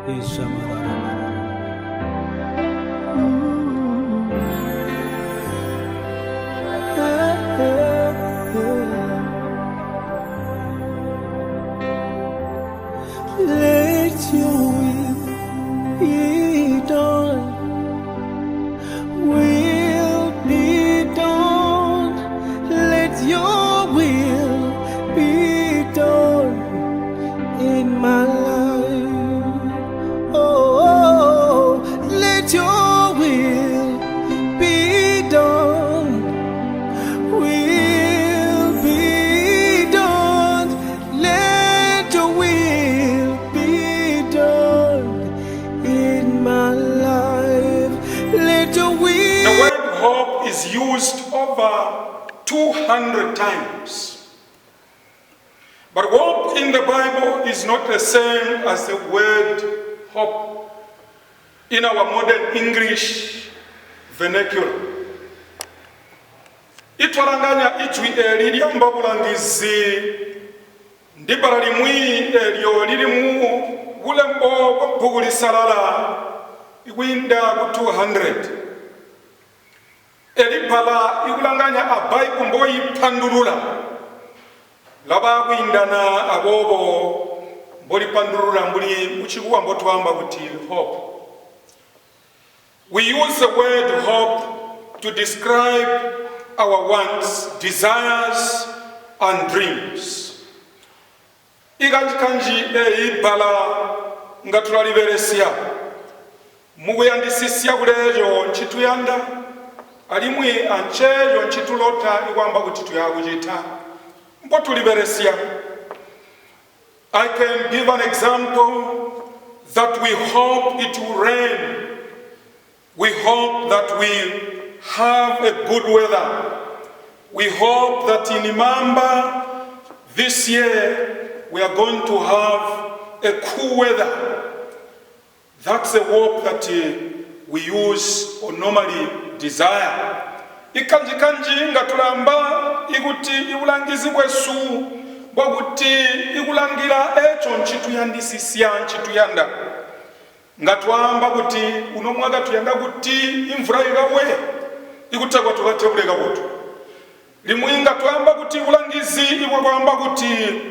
Let your will be done. Will be done. Let your will be done in my life. Oh, let your will be done. Will be done. Let your will be done in my life. Let your will. The word hope is used over 200 times. But hope in the Bible is not the same as the word hope in our modern English vernacular. Itwalanganya ijwi elili ambabulangizi ndibala limwi elyo lilimu bulembo bw'empuguli salala iwinda ku 200. Elipala ikulanganya abaiku mboyi pandulula laba bwindana abobo mboli pandulula mbuli muchikuwa mbotwamba kuti hope. We use the word hope to describe our wants, desires and dreams. Ikanji eibala ngatulaliberesya mukuyandisisya kulejo nchituyanda alimwi anchejo nchitulota ikwamba kuti tuyakuchita mbotuliberesya. I can give an example that we hope it will rain. We hope that we have a good weather. We hope that in Imamba this year we are going to have a cool weather. That's the hope that we use or normally desire. Ikanji ngatulamba ikuti ibulangizi bwesu bwakuti ikulangira echo nchituyandisisya nchituyanda ngatwamba kuti unomwaga tuyanda kuti imvura ikawe ikutakwa tukatebuleka botu limwinga twamba kuti ulangizi ibwe kwamba kuti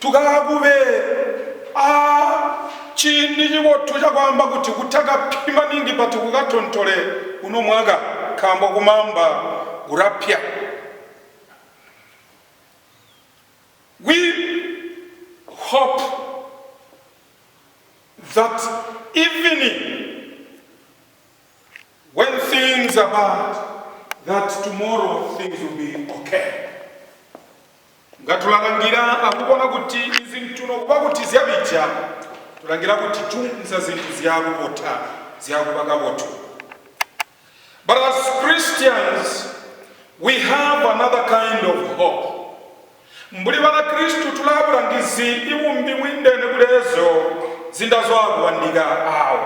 tukakube chini chibotu chakwamba kuti kutaka pima ningi pati kukatontole unomwaga kambo kumamba urapya. We hope that even when things are bad, that tomorrow things will be okay. Ngatulangira akubona kuti izintuno kwakuti zyabicha tulangira kuti tunza zintu zyakuota zyakubagabotu. But as Christians we have another kind of hope. Mbuli bana Kristu tulabulangizi ibumbi mwindene kulezo zindazwakuwandiga awo.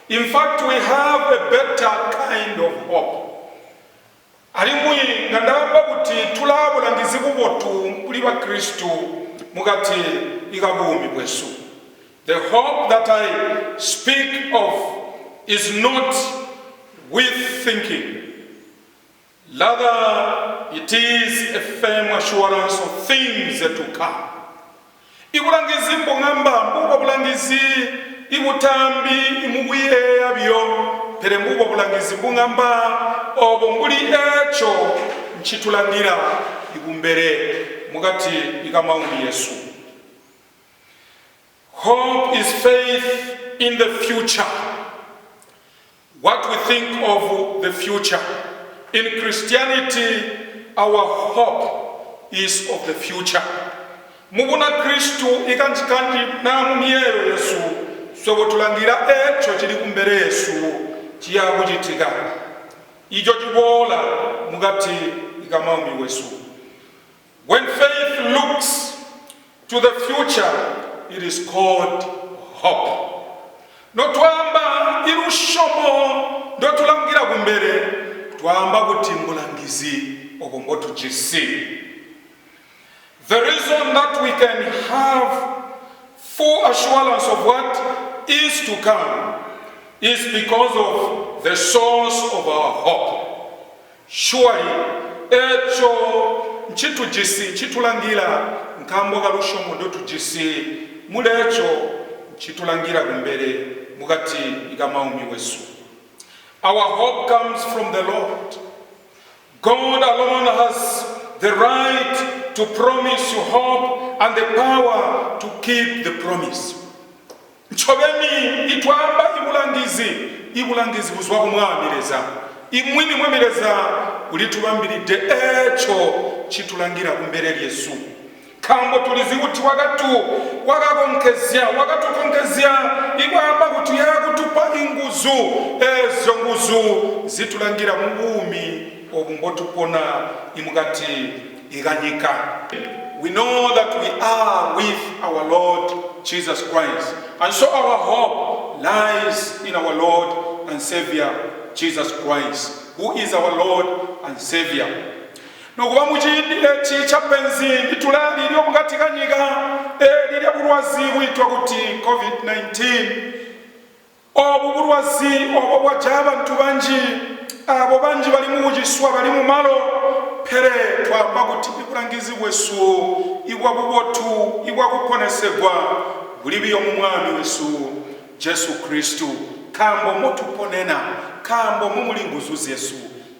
In fact, we have a better kind of hope. Alimwi ngandamba kuti tulabulangizi kubotu mbuli ba Kristu mugati ikabumi bwesu. The hope that I speak of is not with thinking. Rather, it is a firm assurance of things to come. Ibulangizi mbongamba mbugo bulangizi ibutambi imubuye yabyo pere mbugo bulangizi mbongamba obo mbuli echo nchitulangira igumbere mugati ikamaumbi Yesu. Hope is faith in the future. What we think of the future. In Christianity, our hope is of the future. Mubuna Kristu ikanjikanji na mumiero Yesu sobo tulangira echo chili kumbere Yesu chiyakuchitika ijo chibola mugati ikamaumi Yesu. When faith looks to the future, it is called hope. Notwamba irushomo ndotulangira kumbere twamba kuti mbulangizi obombotu jisi. The reason that we can have full assurance of what is to come is because of the source of our hope. Surely, echo nchitujisi nchitulangira nkambo galushomo ndo tujisi mulecho nchitulangira kumbere mugati igamaumi wesu. Our hope comes from the Lord. God alone has the right to promise you hope and the power to keep the promise. Nchobeni itwamba ibulangizi buzwa kumwamireza. Imwini mwamireza ulitubambiride echo chitulangira kumbere Yesu. Kambo tuliziuti wakatukonkezya ibamba kuti yakutupa inguzu ezo nguzu zitulangira mubumi obumbotupona imugati iganyika. We know that we are with our Lord Jesus Christ, and so our hope lies in our Lord and Savior Jesus Christ, who is our Lord and Savior. Nokuba muchindile chichapenzi nditulali lyo mugati kanyiga lilya bulwazi bwitwa kuti COVID-19. Obu bulwazi obo bwajja abantu bangi, abo bangi bali mu bugiswa, bali mu malo pere twamba kuti ibulangizi bwesu ibwa bubotu ibwa kuponesebwa buli byo mu mwami wesu Yesu Kristu. Kambo motuponena, kambo mumulinguzuzi Yesu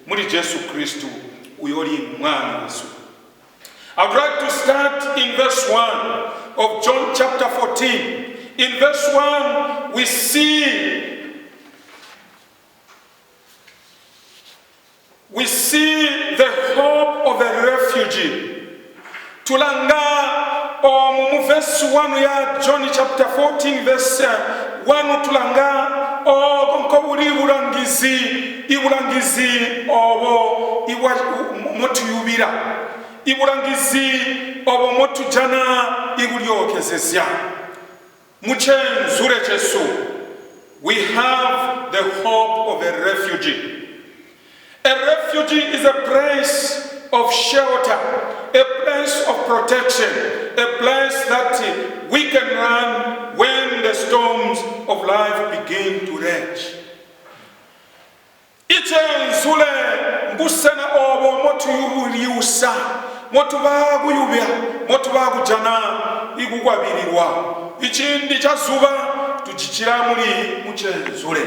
muri Yesu Kristu uyoli mwami wesu. I'd like to start in verse 1 of John chapter 14. In verse 1 we see the hope of a refugee. Tulanga mu verse 1 ya John chapter 14 verse 1 tulanga konko buli ibulangizi obo motuyubira, ibulangizi obo motujana igulyokezesya muchenzure Yesu. We have the hope of a refugee. A refugee is a place of shelter, a place of protection, a place that we can run when the storms of life begin to rage. Ichenzule mbusena obo motuyuliusa, motubaguyubya, motubagujana igugwabirirwa. Ichindi chazuba tuchichira muri muchenzule.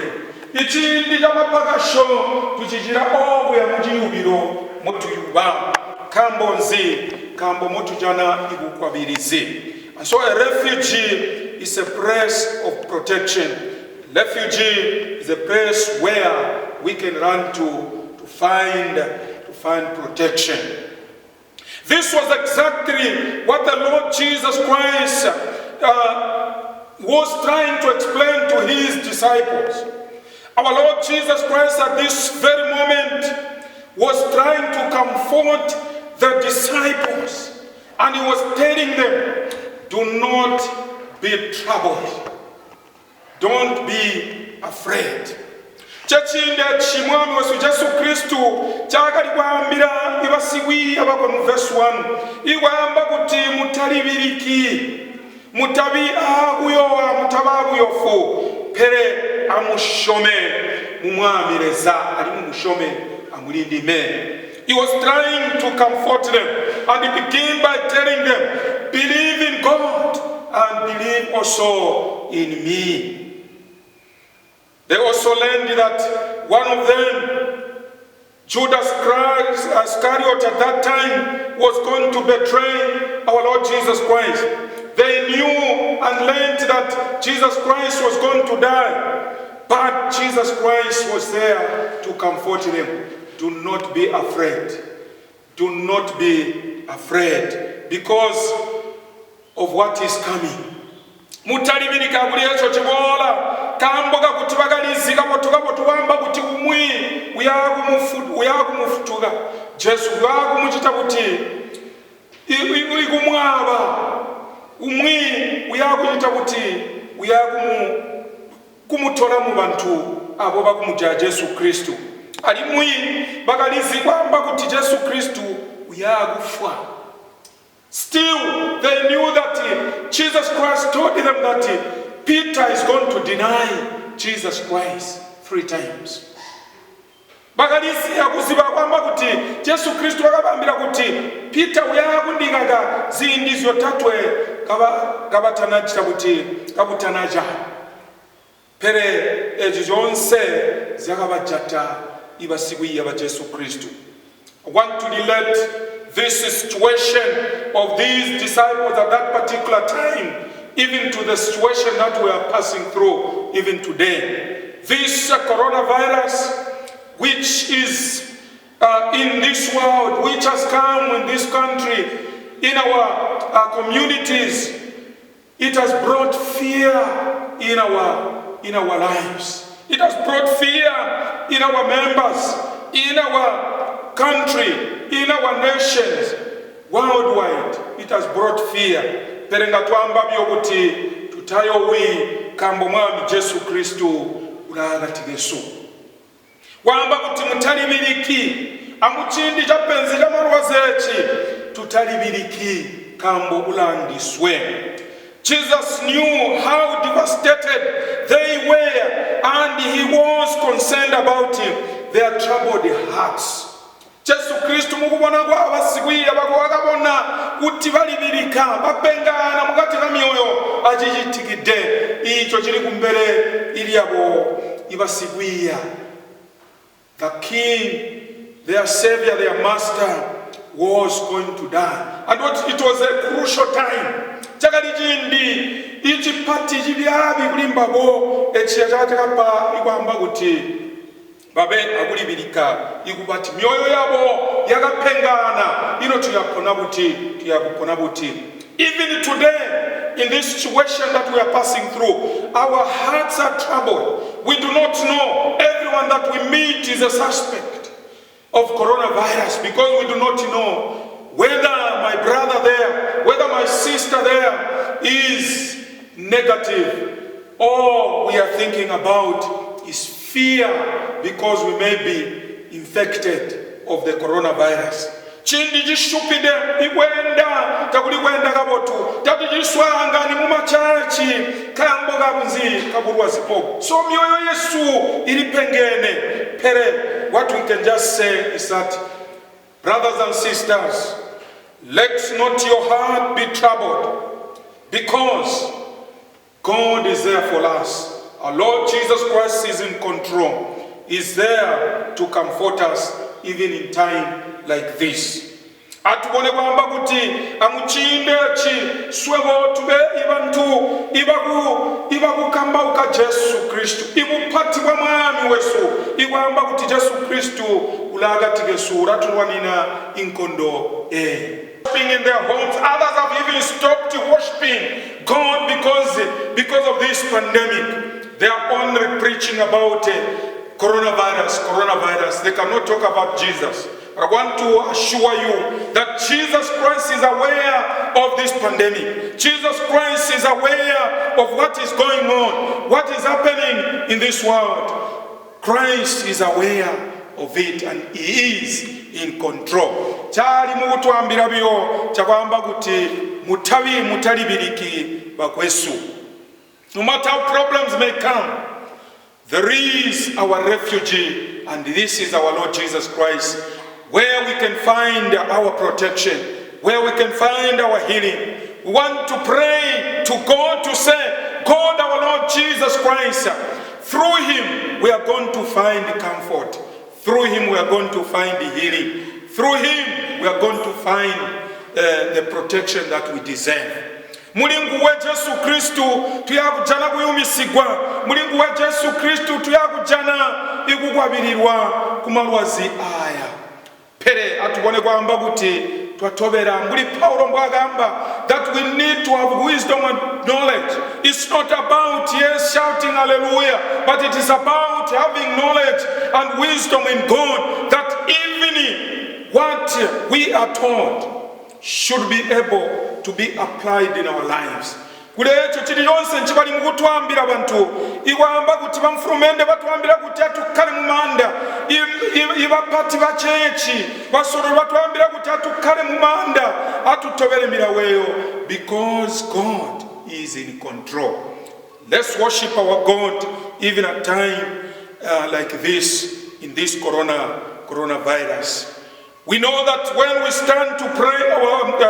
Ichindi chamapagasho tuchichira obo ya mujiyubiro motuyuba. Kambo motujana igugwabirize. And so a refugee is a place of protection. Refugee is a place where we can run to find protection. This was exactly what the Lord Jesus Christ was trying to explain to his disciples. Our Lord Jesus Christ at this very moment was trying to comfort the disciples, and he was telling them, do not be troubled. Don't be afraid. Chachinde chimwami wesu Yesu Kristu chakali kwambira ibasiwi abako mu verse 1 iwamba kuti mutalibiriki mutabi aguyowa mutabaguyofu pere amushome mumwamireza ali mumushome amulindime. He was trying to comfort them, and he began by telling them, believe in God and believe also in me. They also learned that one of them, Judas Iscariot at that time, was going to betray our Lord Jesus Christ. They knew and learned that Jesus Christ was going to die, but Jesus Christ was there to comfort them. Do not be afraid. Do not be afraid because of what is coming. Mutalibirika buli echo chibola kamboga kuti bagalizika botuga tuwamba kuti umwi uyagumufutuga Yesu bagumuchita kuti igumwaba umwi uyaguchita kuti kumutola mu bantu abo bagumuja Yesu Kristu ali mwi bagalizika kwamba kuti Yesu Kristu uyagufa. Still, they knew that Jesus Christ told them that Peter is going to deny Jesus Christ 3 times. Bakalisi yakuziba kwamba kuti Yesu Kristo akabambira kuti Peter uyakundikaga zindi zotatwe kabatanaja kuti kabutanaja pere ezo zonse zakabajata ibasigwiya ba Yesu Kristo. I want to relate this situation of these disciples at that particular time even to the situation that we are passing through even today. This coronavirus which is in this world, which has come in this country, in our communities, it has brought fear in our lives. It has brought fear in our members, in our country, in our nations, worldwide. It has brought fear. Perenga twamba byokuti tutayo wi kambo mwami Yesu Kristo ulagatigeso. Wamba kuti mutalibiriki amuchindi chapenzi chamarwazechi tutalibiriki kambo ulandiswe. Jesus knew how devastated they were and he was concerned about their troubled hearts. Yesu Kristo mukubona kwa abasigwiya bakabona kuti balibirika bapengana mukati na myoyo ajijitikide icho kiri kumbere ili yabo ibasigwiya. The king, their savior, their master was going to die. And it was a crucial time. Chakalijindi ichipati jibyabi kulimbabo echiyachatakapa ikwamba kuti babe akulibirika ikubati myoyo yabo yakapengana ino tuyakupona buti. Even today, in this situation that we are passing through, our hearts are troubled. We do not know. Everyone that we meet is a suspect of coronavirus because we do not know whether my brother there, whether my sister there is negative. All we are thinking about is fear because we may be infected of the coronavirus. Chindi jishupide ikwenda takulikwenda kabotu tatu jiswanga ni mumachachi kambo kabunzi kaburwa zipo. So mioyo Yesu ilipengene pere. What we can just say is that, brothers and sisters, let not your heart be troubled because God is there for us. Our Lord Jesus Christ is in control. Is there to comfort us even in time like this. Atubone kwamba kuti amuchinde chi swebo tube ibantu ibaku kamba uka Yesu Kristo ibupati kwa mwami wesu ikwamba kuti Yesu Kristo ulagati gesura tulwanina inkondo worshiping in their homes. Others have even stopped worshiping God because of this pandemic. They are only preaching about coronavirus. They cannot talk about Jesus. I want to assure you that Jesus Christ is aware of this pandemic. Jesus Christ is aware of what is going on, what is happening in this world. Christ is aware of it and he is in control. Chali mukutuambira byo chakwamba kuti mutalibiriki bakwesu. No matter how problems may come, there is our refuge, and this is our Lord Jesus Christ, where we can find our protection, where we can find our healing. We want to pray to God to say, God, our Lord Jesus Christ, through him we are going to find comfort. Through him we are going to find healing. Through him we are going to find the protection that we deserve. Mulingu wa Yesu Kristu tuyakujana kuyumisigwa. Mulingu wa Yesu Kristu tuyakujana ikugwabirirwa kumalwazi aya. Pere atubone kwamba kuti twatobera muri Paulo mbagamba that we need to have wisdom and knowledge. It's not about shouting hallelujah, but it is about having knowledge and wisdom in God, that even what we are told should be able to be applied in our lives. Kulecho chili yonse nchibali mukutwambira bantu iwamba kuti bamfurumende batwambira kuti atukale mumanda ibapati bachechi basoro batwambira kuti atukale mumanda atutobere miraweyo because God is in control. Let's worship our God even at time like this, in this coronavirus. We know that when we stand to pray,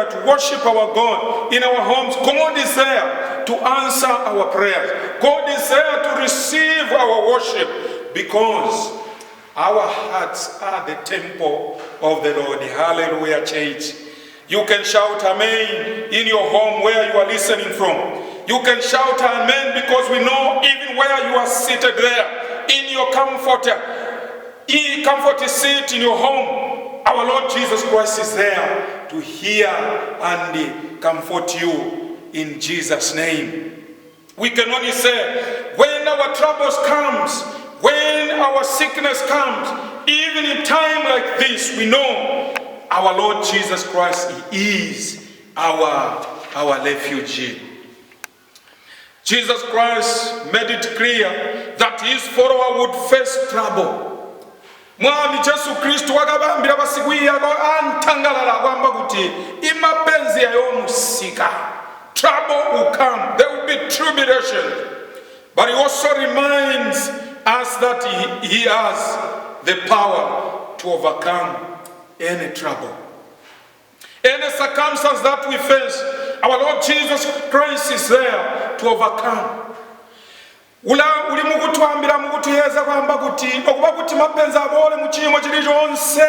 to worship our God in our homes, God is there to answer our prayers. God is there to receive our worship, because our hearts are the temple of the Lord. Hallelujah, church. You can shout amen in your home where you are listening from. You can shout amen because we know even where you are seated there, in your comfort seat in your home, our Lord Jesus Christ is there to hear and comfort you in Jesus' name. We can only say, when our troubles comes, when our sickness comes, even in time like this, we know our Lord Jesus Christ is our refuge. Jesus Christ made it clear that his follower would face trouble. Mwami Jesu Kristo wakabambira basigwiya antangalala kwamba kuti imapenzi yayomusika. Trouble will come, there will be tribulation. But he also reminds us that he has the power to overcome any trouble. Any circumstance that we face, our Lord Jesus Christ is there to overcome. Uli mukutwambira mukutuyeza kwamba kuti okuba kuti mapenzi abole mu chimo chili chonse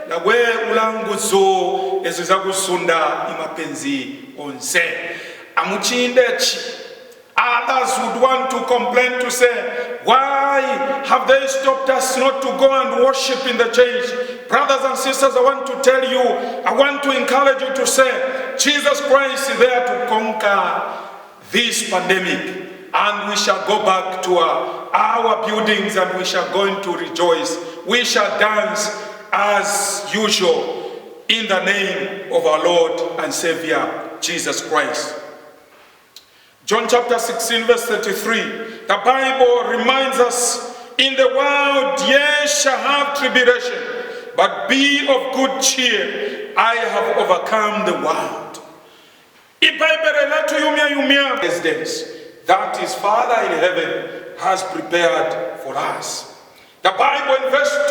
nawe ulanguzo ezo zakusunda imapenzi onse amuchindechi. Others would want to complain to say, why have they stopped us not to go and worship in the church? Brothers and sisters, I want to tell you, I want to encourage you to say, Jesus Christ is there to conquer this pandemic. And we shall go back to our buildings and we shall go into rejoice. We shall dance as usual in the name of our Lord and Savior, Jesus Christ. John chapter 16 verse 33, the Bible reminds us, in the world ye shall have tribulation, but be of good cheer, I have overcome the world. Residence that his Father in heaven has prepared for us. The Bible in verse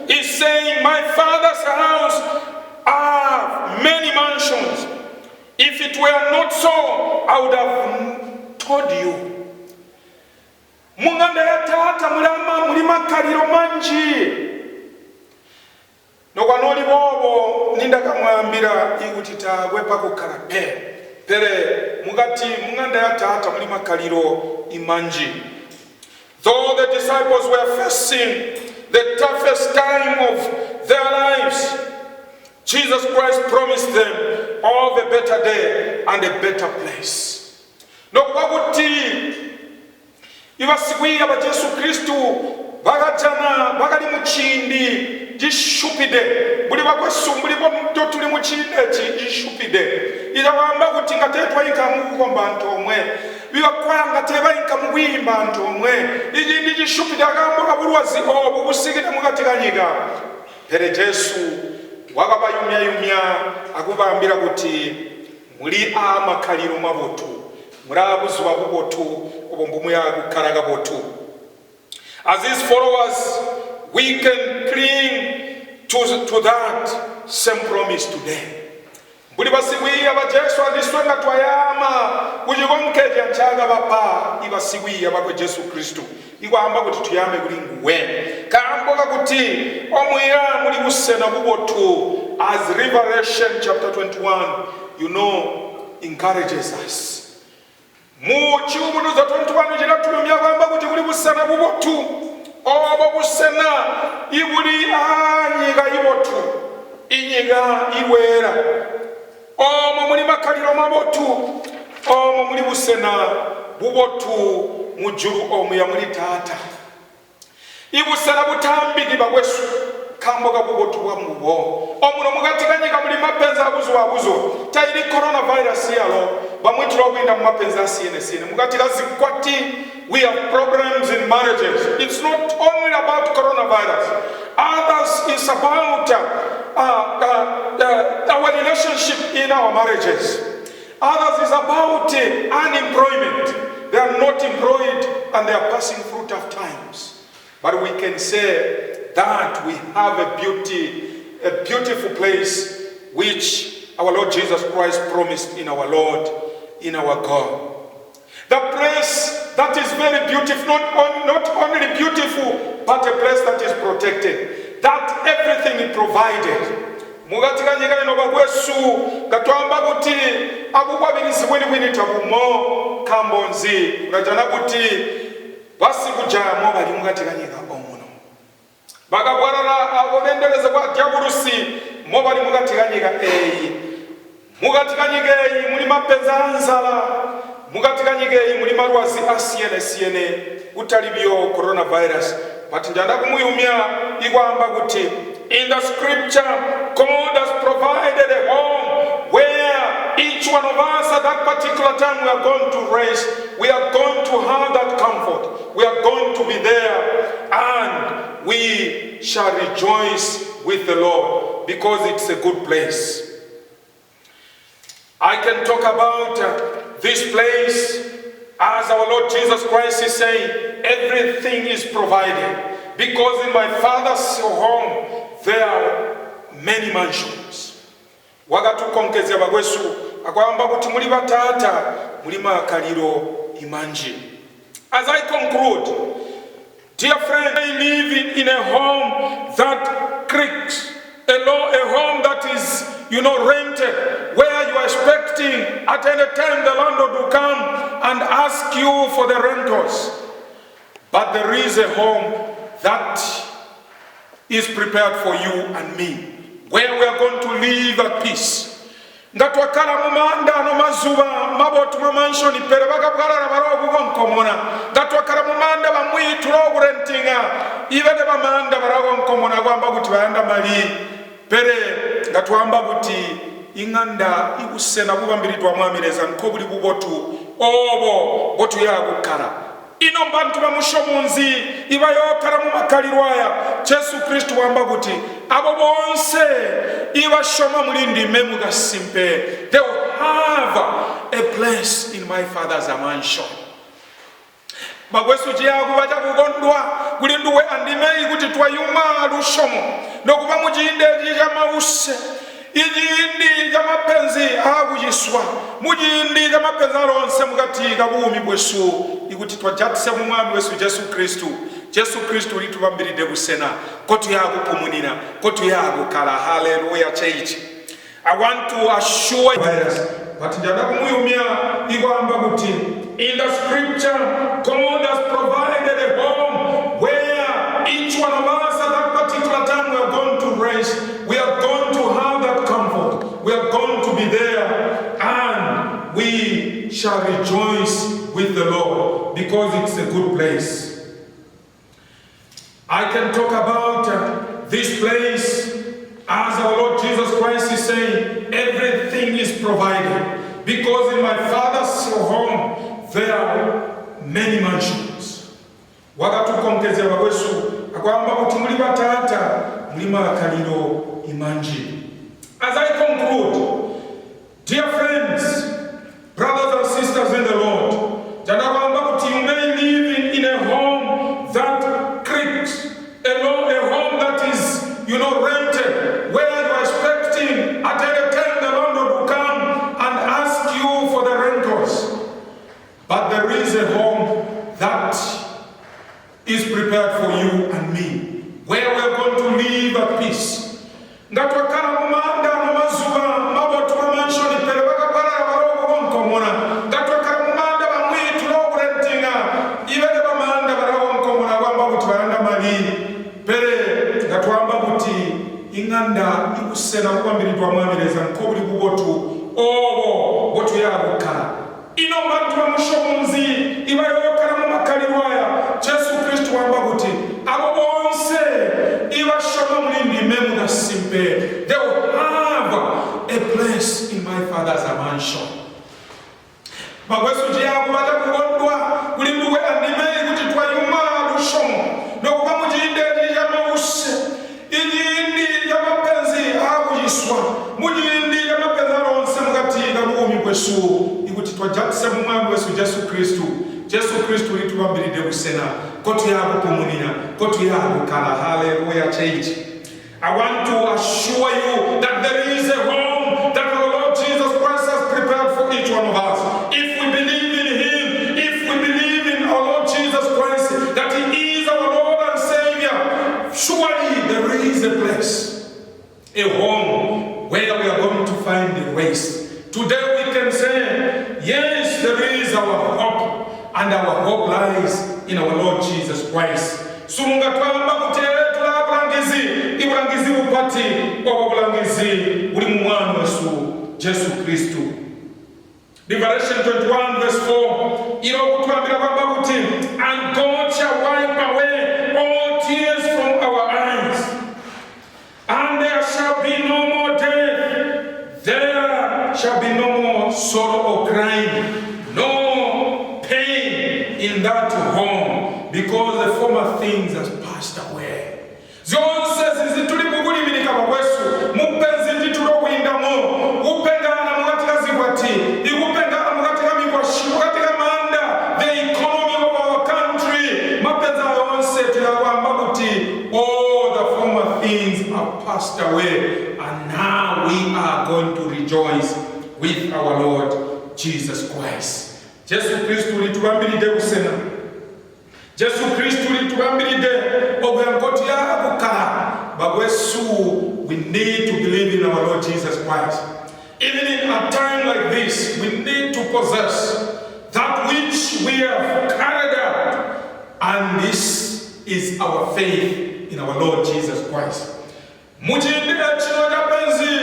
2 is saying, my Father's house are many mansions. If it were not so, I would have told you. Munganda ya tata mulama mulima kaliro manji. Nokwanoli bobo ninda kamwambira ikutita wepa kukarape. Pere mugati munganda ya tata mulima kaliro imanji. Though the disciples were facing the toughest time of their lives, Jesus Christ promised them of a better day and a better place. Nokwakuti ibasigwiya ba Yesu Kristo bagajana bagali muchindi jishupide buli bakwasumbuli bo tuli muchinde jishupide idawamba kuti ngatetwa inkamu kwa bantu omwe bibakwanga teba inkamu kwimba bantu omwe iji jishupide agambo kabulwazi obu busigide mugatikanyika pere Yesu wakabayumya akubambira kuti muli amakaliro mabotu murabuzi wabubotu obombumu yakukaraga botu. As his followers, we can cling to that same promise today. Buli basigwiya ba Yesu andiswenga twayama kujikonkeja nchaga bapa ibasigwiya ba Yesu Kristo igwamba kuti tuyame kulinguwe kamboka kuti omwira muli busena bubotu. As Revelation chapter 21 encourages us. Mu chiumuno za 21 jinatulumya kwamba kuti kuli busena bubotu obo busena ibuli anyiga ibotu inyiga iwera omo muli makaliro mabotu omo muli busena bubotu mujuru omu ya muli tata ibusena butambigi bagwesu kamboga bubotu bwa mubo omuno mugatikanyika muli mapenza abuzo tairi coronavirus yalo bamwitira kwinda mu mapenza asiyene mugatika zikwati. We have problems in marriages. It's not only about coronavirus. Others is about our relationship in our marriages. Others is about unemployment. they are not employed, and they are passing through tough times. But we can say that we have a beautiful place which our Lord Jesus Christ promised in our Lord, in our God. The place that is very beautiful, not only beautiful, but a place that is protected, that everything is provided. Mugatikanyika ino bagwesu gatwamba kuti abubwabirizi bwini tabumo kambonzi urajana kuti basikujamo bali mugatikanyika omuno bagabwarara abobendeleze kwa jaburusi mo bali mugatikanyika eyi mugatikanyika eyi muli mapenza anzala mugatikanyika eyi muli marwazi asiene utalibyo coronavirus but njanda kumuyumya igwamba kuti in the scripture, God has provided a home where each one of us at that particular time we are going to rest. We are going to have that comfort. We are going to be there and we shall rejoice with the Lord because it's a good place. I can talk about this place as our Lord Jesus Christ is saying, everything is provided because in my Father's home there are many mansions. Wagatukonkezya bagwesu akwamba kuti muli batata muli makaliro imanji. As I conclude, dear friend, I live in a home that creaks, a home that is, rented, where you are expecting at any time the landlord will come and ask you for the rentals. But there is a home that is prepared for you and me, where we are going to live at peace. Ngatwakala mumanda no mazuba mabotu mansion pere bakabwala barogo nkomona ngatwakala mumanda bamwitu rogurentinga ibede bamanda barogo nkomona gwamba kuti bayanda mali pere ngatwamba kuti inganda ibusena bubambiritwa mwamireza nko buli bubotu obo botu yagukala ino bantu bamushomunzi ibayokara mu makalirwaya Yesu Kristo wamba kuti abo bonse ibashoma mulindi memu gasimpe they will have a place in my Father's mansion. Bagwesu jiyagu baja kugondwa kulinduwe andimei kuti twayuma lushomo nokuba mujinde jama ijindi jama penzi agujiswa mujindi jama penzi alonse mugati gabumi bwesu ikuti twajatse mu mwami wesu Yesu Kristo litubambiride busena kotu yagu pumunira kotu yagu kala. Hallelujah church. I want to assure you but njana kumuyumya igwamba kuti in the scripture God has provided a home where each one of us at that particular time we are going to rest. We are going to have that comfort. We are going to be there and we shall rejoice with the Lord because it's a good place. I can talk about this place as our Lord Jesus Christ is saying, everything is provided because in my Father's home there are many mansions. Wagatukonkezya bagwesu akwamba kuti muli batata muli makaliro imanji. As I conclude, dear friends, brothers and sisters in the Lord, janagamba kuti you may live in a home that creaks, a home that is, rented, where you are expecting at any time the landlord will come and ask you for the rentals. But there is a home that is prepared for you and me, where we are going to live at peace. Ngatwakala mumanda no mazuba mabotu mansion pere bakabara barogo nkomona ngatwakala mumanda bamwitu rogurentinga ibede bamanda barogo nkomona gwamba kuti bayanda mali pere ngatwamba kuti inganda ibusena kubambiritwa mwamireza nko buli bubotu obo botu yagukala ino bantu bamushomunzi ibayokala mu makalirwaya Yesu Kristo wamba kuti abo bonse ibashoma mulindi memu gasimpe they will have a place in my Father's mansion. Bagwesu jiyagu baja kugondwa kulinduwe andimei kuti twayuma lushomo nokuba mujinde jama ijindi jama penzi agujiswa mujindi jama penzi alonse mugati gabumi bwesu ikuti twajatse mu mwami wesu Yesu Kristo Jesu Kristu litubambiride busena kotu yako kumunina kotu yako kala. Hallelujah church. I want to assure you that there is a home that our Lord Jesus Christ has prepared for each one of us. If we believe in Him, if we believe in our Lord Jesus Christ, that He is our Lord and Savior, surely there is a place, a home where we are going to find the rest. Today we can say, yes, there is our hope, and our hope lies in our Lord Jesus Christ. Sunga twamba kutere tula bulangizi upati wa bulangizi uli mwana Yesu Jesu Kristu. Revelation 21 verse 4 ilo kutwambira kwamba kuti, and God shall wipe away all tears from our eyes, and there shall be no more death, there shall be no more sorrow or crying, no pain in that home, because the former things has passed away. Zonse zizituli mukulimirika mwesu mupenzi nditulo kuindamo upengana mukatika zikwati ikupengana mukatika mikwashi mukatika manda the economy of our country mapenza yonse tuyakwamba kuti all the former things have passed away, and now we are going to rejoice with our Lord Jesus Christ. Jesu Kristu litubambiride kusena, Jesu Kristu litubambiride ogankoti ya kukala bagwesu. We need to believe in our Lord Jesus Christ. Even in a time like this, we need to possess that which we have carried out, and this is our faith in our Lord Jesus Christ. Mujinde chino cha penzi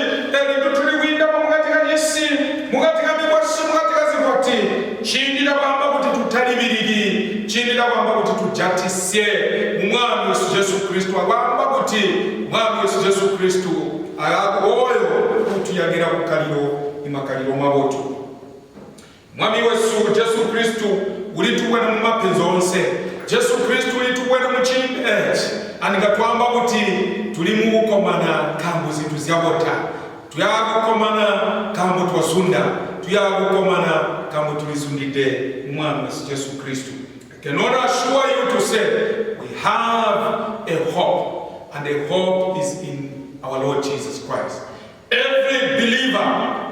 elitutuliwinda mukatika Yesu mukatika mikwashi mukatika zikwati chindira kwamba kuti tutalibirigi chindira kwamba kuti tujatisye umwami Yesu Jesu Kristu kwamba kuti umwami Yesu Jesu Kristu ayakoyo kutuyagira kukaliro imakaliro mabotu. Mwami Yesu Jesu Kristu ulituwena mu mapenzi onse. Jesu Kristu ulituwena mu chimbe anigatwamba kuti tulimu kukomana kambu zitu zyabota, tuyakukomana kambu twasunda, tuyakukomana kambu tulizundide umwami Yesu Jesu Kristu. I cannot assure you to say we have a hope, and the hope is in our Lord Jesus Christ. Every believer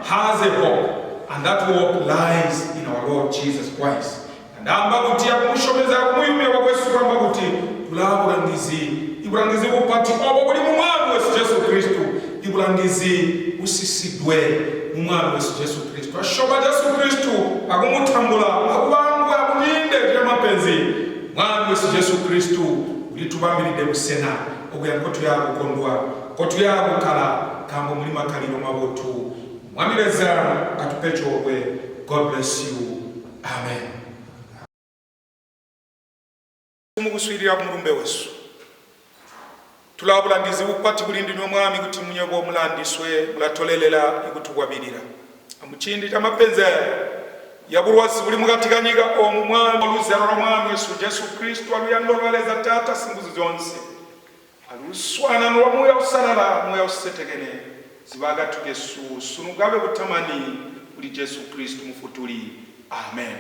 has a hope, and that hope lies in our Lord Jesus Christ. And amba kuti yakushomeza kumuyumya kwa Yesu kwamba kuti tulabulangizi ibulangizi bupati obo buli mumwami Yesu Jesu Kristu, ibulangizi usisidwe mumwami Yesu Jesu Kristu. Ashoba Jesu Kristu akumutambula akubangu akulinde kya mapenzi mwami Yesu Jesu Kristu ulitubambiride busena obuyankotu yakukondwa kotu yakukala kambo muri makaliro mabotu. Mwamireza atupechobwe. God bless you. Amen. Muguswirira kumurumbe wesu tulabulangizi bupati bulindi n'omwami kuti munyobo mulandiswe mulatolelela ikutugwabirira amuchindi cha mapenzi yaburwasi buli mugatikanyika omumwami oluzero lw'omwami Yesu Jesu Kristu aluyandolwaleza tata singuzi zonse aluswana n'olwamuya usalala muya usetekene zibagatuke Yesu sunugabe butamani buli Jesu Kristu mufutuli. Amen.